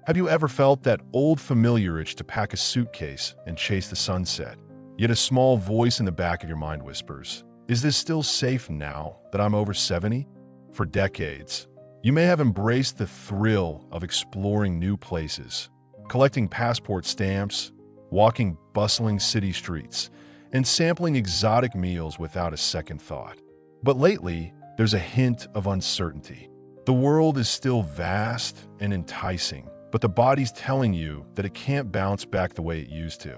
Have you ever felt that old familiar itch to pack a suitcase and chase the sunset? Yet a small voice in the back of your mind whispers, "Is this still safe now that I'm over 70?" For decades, you may have embraced the thrill of exploring new places, collecting passport stamps, walking bustling city streets, and sampling exotic meals without a second thought. But lately, there's a hint of uncertainty. The world is still vast and enticing, but the body's telling you that it can't bounce back the way it used to.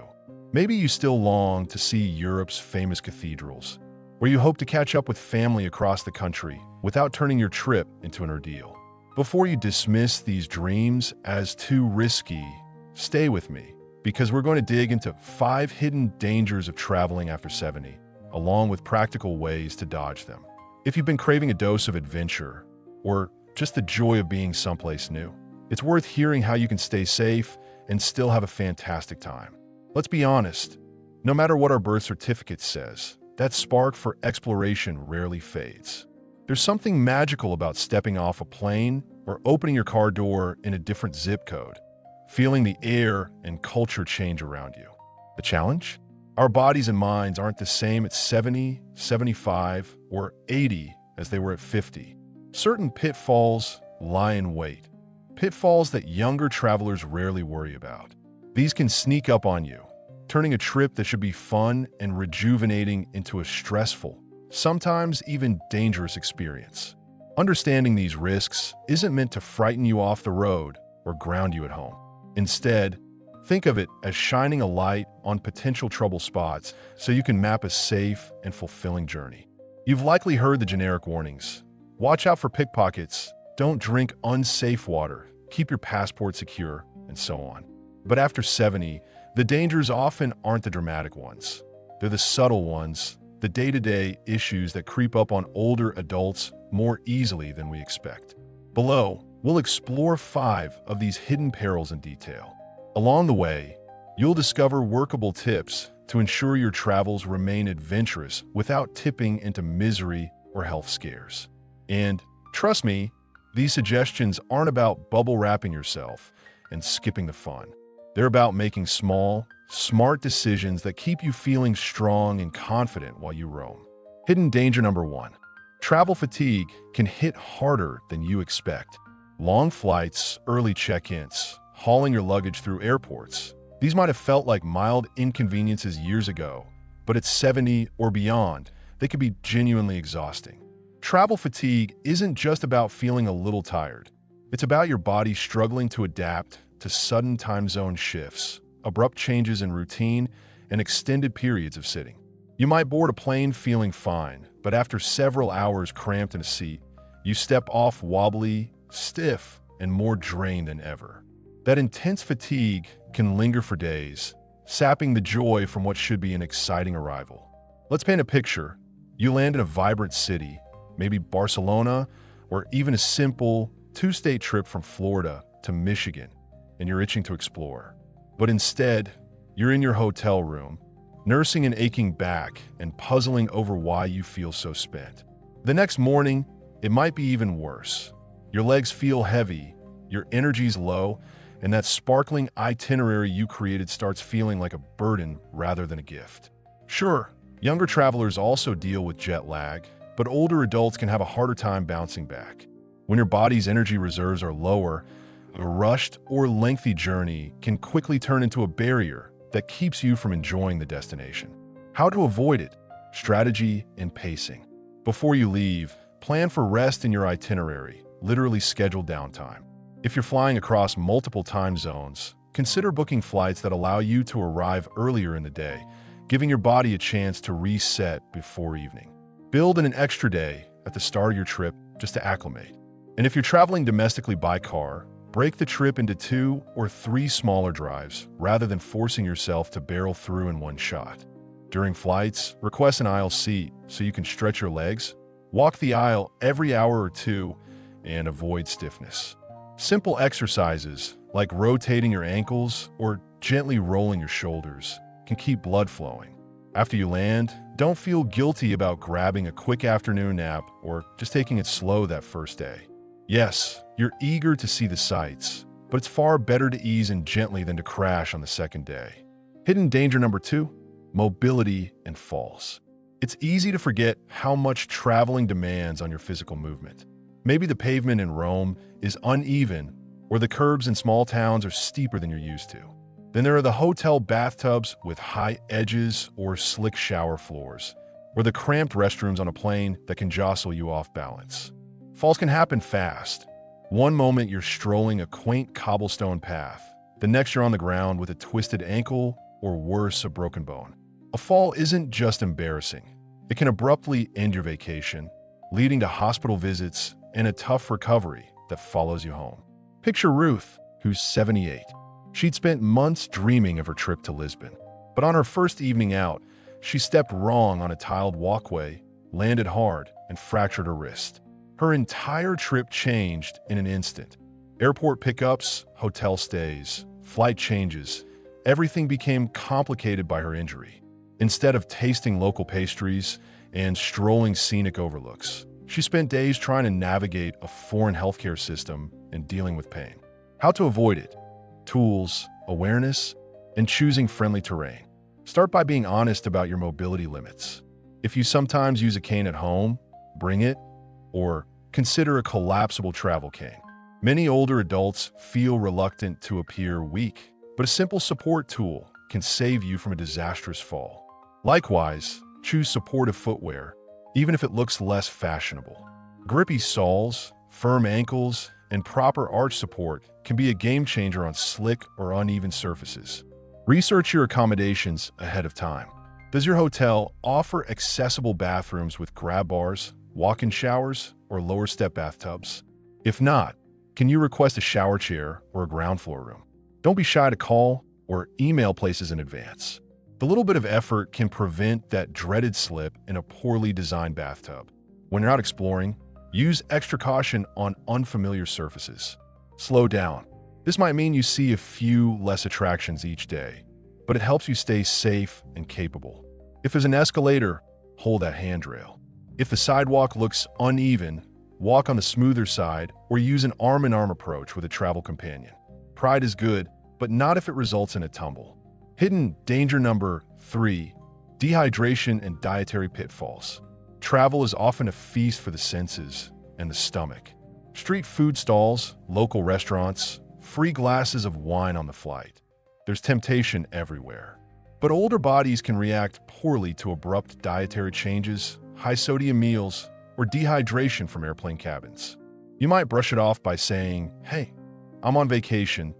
Maybe you still long to see Europe's famous cathedrals, or you hope to catch up with family across the country without turning your trip into an ordeal. Before you dismiss these dreams as too risky, stay with me, because we're going to dig into 5 hidden dangers of traveling after 70, along with practical ways to dodge them. If you've been craving a dose of adventure, or just the joy of being someplace new, it's worth hearing how you can stay safe and still have a fantastic time. Let's be honest, no matter what our birth certificate says, that spark for exploration rarely fades. There's something magical about stepping off a plane or opening your car door in a different zip code, feeling the air and culture change around you. The challenge? Our bodies and minds aren't the same at 70, 75, or 80 as they were at 50. Certain pitfalls lie in wait. Pitfalls that younger travelers rarely worry about. These can sneak up on you, turning a trip that should be fun and rejuvenating into a stressful, sometimes even dangerous experience. Understanding these risks isn't meant to frighten you off the road or ground you at home. Instead, think of it as shining a light on potential trouble spots so you can map a safe and fulfilling journey. You've likely heard the generic warnings. Watch out for pickpockets, don't drink unsafe water, keep your passport secure, and so on. But after 70, the dangers often aren't the dramatic ones. They're the subtle ones, the day-to-day issues that creep up on older adults more easily than we expect. Below, we'll explore 5 of these hidden perils in detail. Along the way, you'll discover workable tips to ensure your travels remain adventurous without tipping into misery or health scares. And trust me, these suggestions aren't about bubble wrapping yourself and skipping the fun. They're about making small, smart decisions that keep you feeling strong and confident while you roam. Hidden danger number 1. Travel fatigue can hit harder than you expect. Long flights, early check-ins, hauling your luggage through airports. These might have felt like mild inconveniences years ago, but at 70 or beyond, they can be genuinely exhausting. Travel fatigue isn't just about feeling a little tired. It's about your body struggling to adapt to sudden time zone shifts, abrupt changes in routine, and extended periods of sitting. You might board a plane feeling fine, but after several hours cramped in a seat, you step off wobbly, stiff, and more drained than ever. That intense fatigue can linger for days, sapping the joy from what should be an exciting arrival. Let's paint a picture. You land in a vibrant city, maybe Barcelona, or even a simple 2-state trip from Florida to Michigan, and you're itching to explore. But instead, you're in your hotel room, nursing an aching back and puzzling over why you feel so spent. The next morning, it might be even worse. Your legs feel heavy, your energy's low, and that sparkling itinerary you created starts feeling like a burden rather than a gift. Sure, younger travelers also deal with jet lag, but older adults can have a harder time bouncing back. When your body's energy reserves are lower, a rushed or lengthy journey can quickly turn into a barrier that keeps you from enjoying the destination. How to avoid it? Strategy and pacing. Before you leave, plan for rest in your itinerary, literally schedule downtime. If you're flying across multiple time zones, consider booking flights that allow you to arrive earlier in the day, giving your body a chance to reset before evening. Build in an extra day at the start of your trip just to acclimate. And if you're traveling domestically by car, break the trip into 2 or 3 smaller drives rather than forcing yourself to barrel through in one shot. During flights, request an aisle seat so you can stretch your legs, walk the aisle every hour or 2, and avoid stiffness. Simple exercises like rotating your ankles or gently rolling your shoulders can keep blood flowing. After you land, don't feel guilty about grabbing a quick afternoon nap or just taking it slow that first day. Yes, you're eager to see the sights, but it's far better to ease in gently than to crash on the second day. Hidden danger number 2, mobility and falls. It's easy to forget how much traveling demands on your physical movement. Maybe the pavement in Rome is uneven, or the curbs in small towns are steeper than you're used to. Then there are the hotel bathtubs with high edges or slick shower floors, or the cramped restrooms on a plane that can jostle you off balance. Falls can happen fast. One moment you're strolling a quaint cobblestone path, the next you're on the ground with a twisted ankle or worse, a broken bone. A fall isn't just embarrassing. It can abruptly end your vacation, leading to hospital visits and a tough recovery that follows you home. Picture Ruth, who's 78. She'd spent months dreaming of her trip to Lisbon, but on her first evening out, she stepped wrong on a tiled walkway, landed hard, and fractured her wrist. Her entire trip changed in an instant. Airport pickups, hotel stays, flight changes, everything became complicated by her injury. Instead of tasting local pastries and strolling scenic overlooks, she spent days trying to navigate a foreign healthcare system and dealing with pain. How to avoid it? Tools, awareness, and choosing friendly terrain. Start by being honest about your mobility limits. If you sometimes use a cane at home, bring it, or consider a collapsible travel cane. Many older adults feel reluctant to appear weak, but a simple support tool can save you from a disastrous fall. Likewise, choose supportive footwear, even if it looks less fashionable. Grippy soles, firm ankles, and proper arch support can be a game changer on slick or uneven surfaces. Research your accommodations ahead of time. Does your hotel offer accessible bathrooms with grab bars, walk-in showers, or lower step bathtubs? If not, can you request a shower chair or a ground floor room? Don't be shy to call or email places in advance. The little bit of effort can prevent that dreaded slip in a poorly designed bathtub. When you're out exploring, use extra caution on unfamiliar surfaces. Slow down. This might mean you see a few less attractions each day, but it helps you stay safe and capable. If there's an escalator, hold that handrail. If the sidewalk looks uneven, walk on the smoother side or use an arm-in-arm approach with a travel companion. Pride is good, but not if it results in a tumble. Hidden danger number 3, dehydration and dietary pitfalls. Travel is often a feast for the senses and the stomach. Street food stalls, local restaurants, free glasses of wine on the flight. There's temptation everywhere. But older bodies can react poorly to abrupt dietary changes, high-sodium meals, or dehydration from airplane cabins. You might brush it off by saying, "Hey, I'm on vacation,"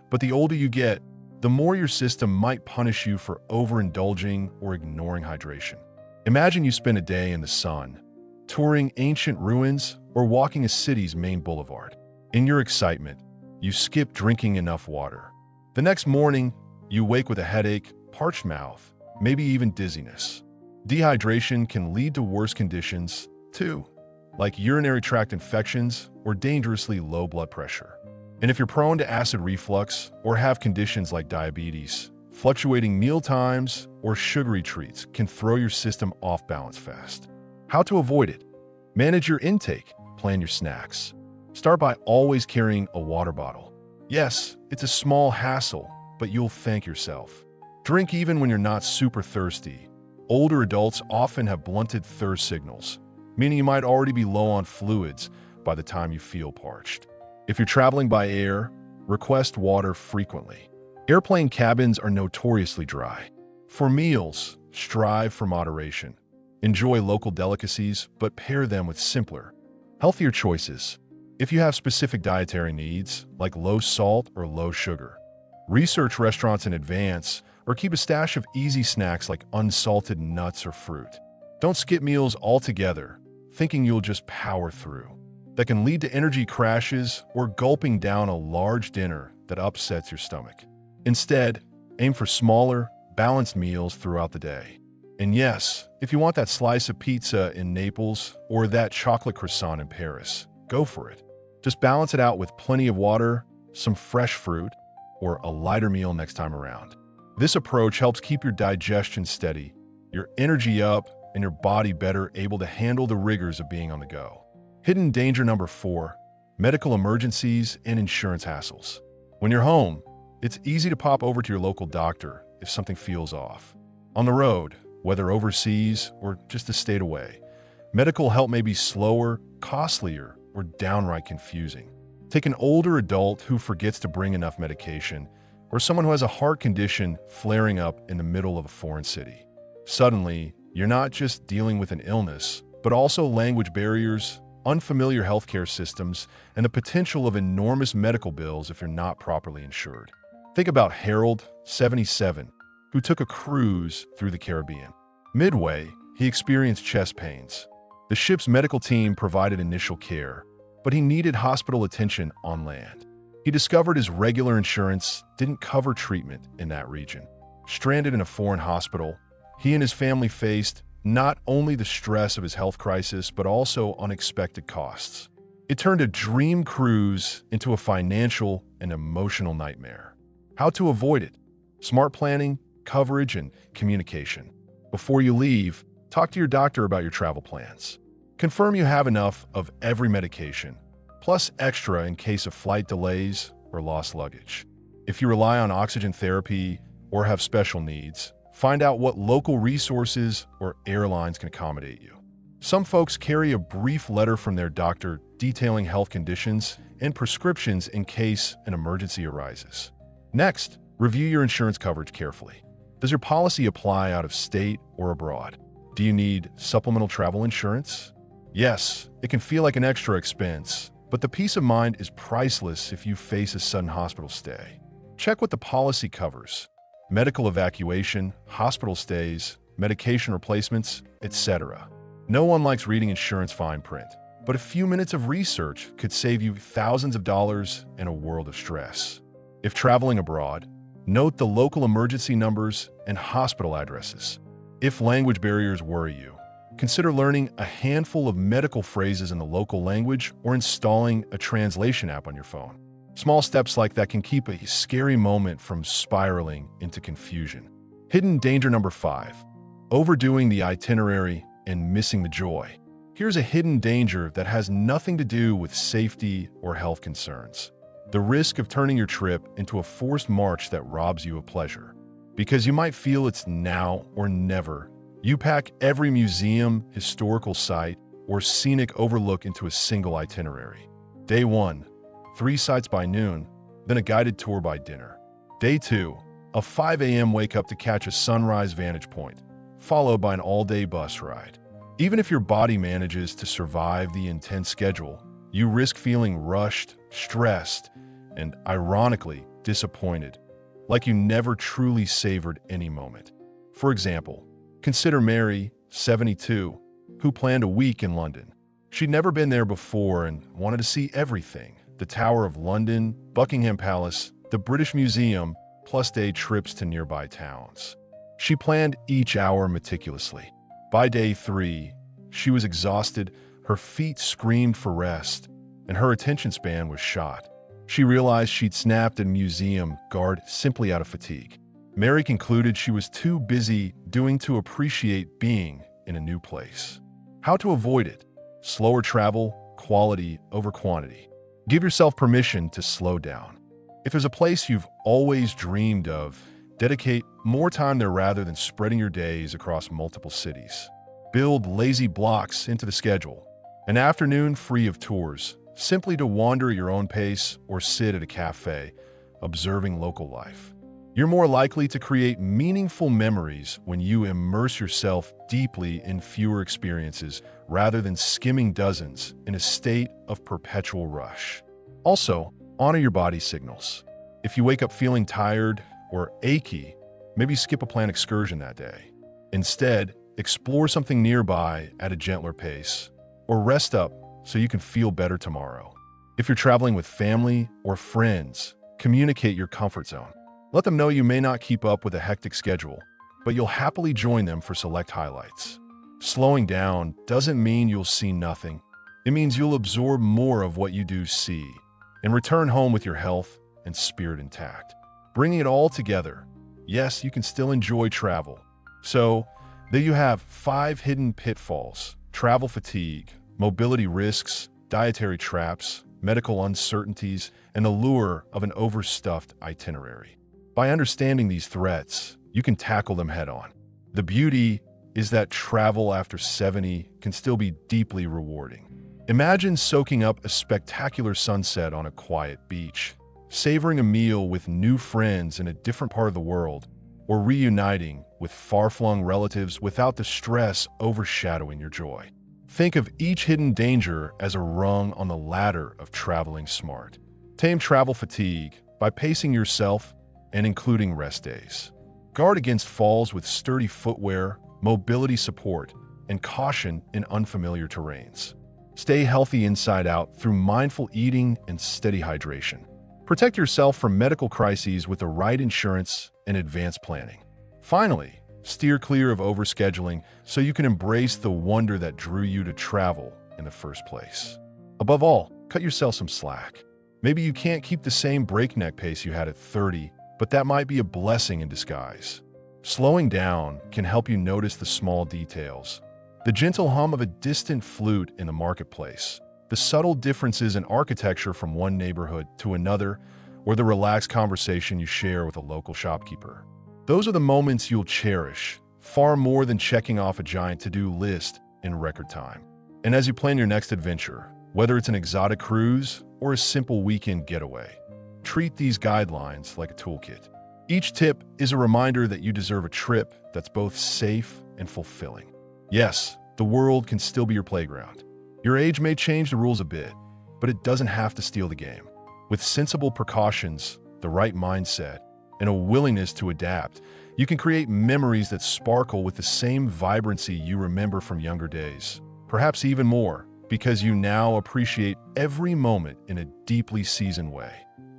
but the older you get, the more your system might punish you for overindulging or ignoring hydration. Imagine you spend a day in the sun, touring ancient ruins or walking a city's main boulevard. In your excitement, you skip drinking enough water. The next morning, you wake with a headache, parched mouth, maybe even dizziness. Dehydration can lead to worse conditions, too, like urinary tract infections or dangerously low blood pressure. And if you're prone to acid reflux or have conditions like diabetes, fluctuating meal times or sugary treats can throw your system off balance fast. How to avoid it? Manage your intake, plan your snacks. Start by always carrying a water bottle. Yes, it's a small hassle, but you'll thank yourself. Drink even when you're not super thirsty. Older adults often have blunted thirst signals, meaning you might already be low on fluids by the time you feel parched. If you're traveling by air, request water frequently. Airplane cabins are notoriously dry. For meals, strive for moderation. Enjoy local delicacies, but pair them with simpler, healthier choices. If you have specific dietary needs, like low salt or low sugar, research restaurants in advance or keep a stash of easy snacks like unsalted nuts or fruit. Don't skip meals altogether, thinking you'll just power through. That can lead to energy crashes or gulping down a large dinner that upsets your stomach. Instead, aim for smaller, balanced meals throughout the day. And yes, if you want that slice of pizza in Naples or that chocolate croissant in Paris, go for it. Just balance it out with plenty of water, some fresh fruit, or a lighter meal next time around. This approach helps keep your digestion steady, your energy up, and your body better able to handle the rigors of being on the go. Hidden danger number 4, medical emergencies and insurance hassles. When you're home, it's easy to pop over to your local doctor if something feels off. On the road, whether overseas or just a state away, medical help may be slower, costlier, or downright confusing. Take an older adult who forgets to bring enough medication, or someone who has a heart condition flaring up in the middle of a foreign city. Suddenly, you're not just dealing with an illness, but also language barriers, unfamiliar healthcare systems, and the potential of enormous medical bills if you're not properly insured. Think about Harold, 77, who took a cruise through the Caribbean. Midway, he experienced chest pains. The ship's medical team provided initial care, but he needed hospital attention on land. He discovered his regular insurance didn't cover treatment in that region. Stranded in a foreign hospital, he and his family faced not only the stress of his health crisis, but also unexpected costs. It turned a dream cruise into a financial and emotional nightmare. How to avoid it? Smart planning, coverage, and communication. Before you leave, talk to your doctor about your travel plans. Confirm you have enough of every medication, plus extra in case of flight delays or lost luggage. If you rely on oxygen therapy or have special needs, find out what local resources or airlines can accommodate you. Some folks carry a brief letter from their doctor detailing health conditions and prescriptions in case an emergency arises. Next, review your insurance coverage carefully. Does your policy apply out of state or abroad? Do you need supplemental travel insurance? Yes, it can feel like an extra expense, but the peace of mind is priceless if you face a sudden hospital stay. Check what the policy covers: medical evacuation, hospital stays, medication replacements, etc. No one likes reading insurance fine print, but a few minutes of research could save you thousands of dollars and a world of stress. If traveling abroad, note the local emergency numbers and hospital addresses. If language barriers worry you, consider learning a handful of medical phrases in the local language or installing a translation app on your phone. Small steps like that can keep a scary moment from spiraling into confusion. Hidden danger number 5: overdoing the itinerary and missing the joy. Here's a hidden danger that has nothing to do with safety or health concerns: the risk of turning your trip into a forced march that robs you of pleasure. Because you might feel it's now or never, you pack every museum, historical site, or scenic overlook into a single itinerary. Day 1, 3 sites by noon, then a guided tour by dinner. Day 2, a 5 a.m. wake up to catch a sunrise vantage point, followed by an all-day bus ride. Even if your body manages to survive the intense schedule, you risk feeling rushed, stressed, and ironically disappointed, like you never truly savored any moment. For example, consider Mary, 72, who planned a week in London. She'd never been there before and wanted to see everything: the Tower of London, Buckingham Palace, the British Museum, plus day trips to nearby towns. She planned each hour meticulously. By day 3, she was exhausted, her feet screamed for rest, and her attention span was shot. She realized she'd snapped a museum guard simply out of fatigue. Mary concluded she was too busy doing to appreciate being in a new place. How to avoid it? Slower travel, quality over quantity. Give yourself permission to slow down. If there's a place you've always dreamed of, dedicate more time there rather than spreading your days across multiple cities. Build lazy blocks into the schedule. An afternoon free of tours, simply to wander at your own pace or sit at a cafe, observing local life. You're more likely to create meaningful memories when you immerse yourself deeply in fewer experiences rather than skimming dozens in a state of perpetual rush. Also, honor your body signals. If you wake up feeling tired or achy, maybe skip a planned excursion that day. Instead, explore something nearby at a gentler pace, or rest up so you can feel better tomorrow. If you're traveling with family or friends, communicate your comfort zone. Let them know you may not keep up with a hectic schedule, but you'll happily join them for select highlights. Slowing down doesn't mean you'll see nothing. It means you'll absorb more of what you do see and return home with your health and spirit intact. Bringing it all together, yes, you can still enjoy travel. So, there you have 5 hidden pitfalls: travel fatigue, mobility risks, dietary traps, medical uncertainties, and the lure of an overstuffed itinerary. By understanding these threats, you can tackle them head-on. The beauty is that travel after 70 can still be deeply rewarding. Imagine soaking up a spectacular sunset on a quiet beach, savoring a meal with new friends in a different part of the world, or reuniting with far-flung relatives without the stress overshadowing your joy. Think of each hidden danger as a rung on the ladder of traveling smart. Tame travel fatigue by pacing yourself and including rest days. Guard against falls with sturdy footwear, mobility support, and caution in unfamiliar terrains. Stay healthy inside out through mindful eating and steady hydration. Protect yourself from medical crises with the right insurance and advanced planning. Finally, steer clear of overscheduling so you can embrace the wonder that drew you to travel in the first place. Above all, cut yourself some slack. Maybe you can't keep the same breakneck pace you had at 30, but that might be a blessing in disguise. Slowing down can help you notice the small details. The gentle hum of a distant flute in the marketplace, the subtle differences in architecture from one neighborhood to another, or the relaxed conversation you share with a local shopkeeper. Those are the moments you'll cherish, far more than checking off a giant to-do list in record time. And as you plan your next adventure, whether it's an exotic cruise or a simple weekend getaway, treat these guidelines like a toolkit. Each tip is a reminder that you deserve a trip that's both safe and fulfilling. Yes, the world can still be your playground. Your age may change the rules a bit, but it doesn't have to steal the game. With sensible precautions, the right mindset, and a willingness to adapt, you can create memories that sparkle with the same vibrancy you remember from younger days. Perhaps even more, because you now appreciate every moment in a deeply seasoned way.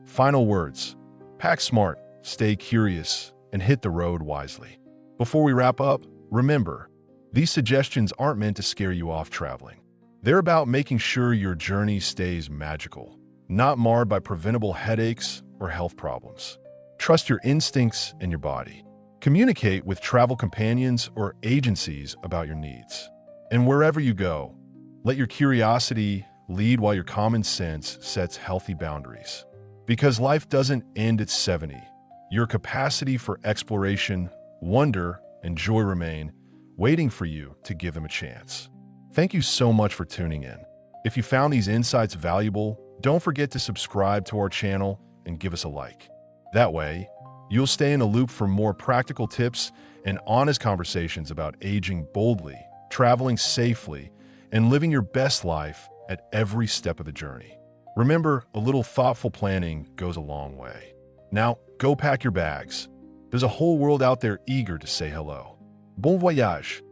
Final words: pack smart, stay curious, and hit the road wisely. Before we wrap up, remember, these suggestions aren't meant to scare you off traveling. They're about making sure your journey stays magical, not marred by preventable headaches or health problems. Trust your instincts and your body. Communicate with travel companions or agencies about your needs. And wherever you go, let your curiosity lead while your common sense sets healthy boundaries. Because life doesn't end at 70. Your capacity for exploration, wonder, and joy remain, waiting for you to give them a chance. Thank you so much for tuning in. If you found these insights valuable, don't forget to subscribe to our channel and give us a like. That way, you'll stay in a loop for more practical tips and honest conversations about aging boldly, traveling safely, and living your best life at every step of the journey. Remember, a little thoughtful planning goes a long way. Now, go pack your bags. There's a whole world out there eager to say hello. Bon voyage!